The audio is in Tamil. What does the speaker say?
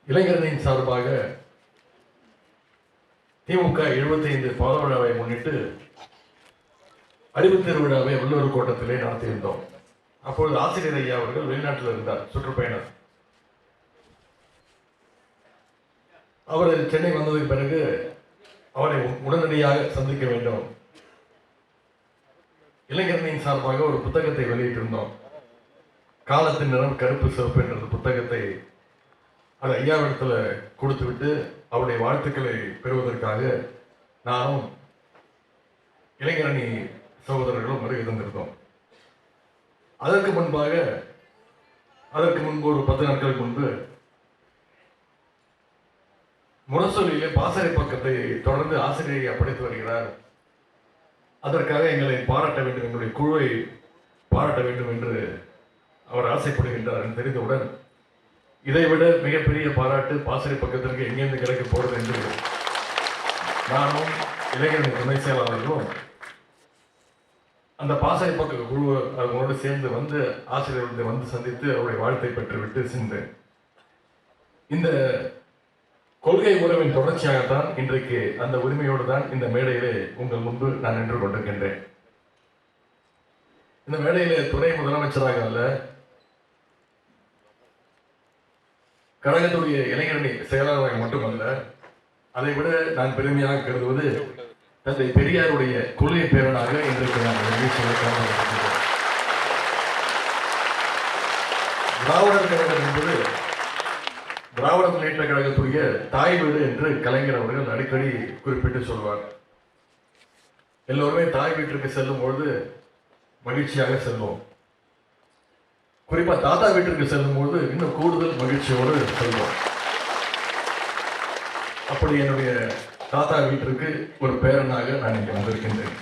இளைஞரணியின் சார்பாக திமுக 75 பாத விழாவை முன்னிட்டு அறிவு திருவிழாவை உள்ளூர் கோட்டத்திலே நடத்தியிருந்தோம். அப்பொழுது ஆசிரியர் ஐயா அவர்கள் வெளிநாட்டில் இருந்தார், சுற்றுப்பயணம். அவர் சென்னை வந்ததுக்கு பிறகு அவரை உடனடியாக சந்திக்க வேண்டும். இளைஞரணியின் சார்பாக ஒரு புத்தகத்தை வெளியிட்டிருந்தோம். காலத்தின் நிறம் கருப்பு சிவப்பு என்ற புத்தகத்தை அது ஐயாவிடத்தில் கொடுத்து விட்டு அவருடைய வாழ்த்துக்களை பெறுவதற்காக நானும் இளைஞரணி சகோதரர்களும் வருகை தந்திருந்தோம். அதற்கு முன்பு ஒரு 10 நாட்களுக்கு முன்பு முரசொலியிலே பாசறை பக்கத்தை தொடர்ந்து ஆசிரியரை படித்து வருகிறார், அதற்காக எங்களை பாராட்ட வேண்டும், எங்களுடைய குழுவை பாராட்ட வேண்டும் என்று அவர் ஆசைப்படுகின்றார் என்று தெரிந்தவுடன் இதைவிட மிகப்பெரிய பாராட்டு பாசறை பக்கத்திற்கு எங்கேருந்து கிடைக்க போறது என்று நானும் இளைஞரணி துணை செயலாளர்களும் அந்த பாசறை பக்க குழு அவங்களோடு சேர்ந்து வந்து ஆசிரியர்களை வந்து சந்தித்து அவருடைய வாழ்த்தை பெற்றுவிட்டு சென்றேன். இந்த கொள்கை உறவின் தொடர்ச்சியாகத்தான் இன்றைக்கு அந்த உரிமையோடு தான் இந்த மேடையிலே உங்கள் முன்பு நான் நின்று கொண்டிருக்கின்றேன். இந்த மேடையிலே துணை முதலமைச்சராக அல்ல, கழகத்துடைய இளைஞரணி செயலாளராக மட்டுமல்ல, அதை விட நான் பெருமையாக கருதுவது தந்தை பெரியாருடைய கொள்கை பேரனாக இன்றைக்கு நான் திராவிடர் கழகம் என்பது திராவிட முன்னேற்ற கழகத்துடைய தாய் வீடு என்று கலைஞர் அவர்கள் அடிக்கடி குறிப்பிட்டு சொல்வார். எல்லோருமே தாய் வீட்டிற்கு செல்லும் பொழுது மகிழ்ச்சியாக செல்வோம். குறிப்பா தாத்தா வீட்டிற்கு செல்லும் போது இன்னும் கூடுதல் மகிழ்ச்சியோடு செல்வோம். அப்படி என்னுடைய தாத்தா வீட்டிற்கு ஒரு பேரனாக நான் இங்கே வந்திருக்கின்றேன்.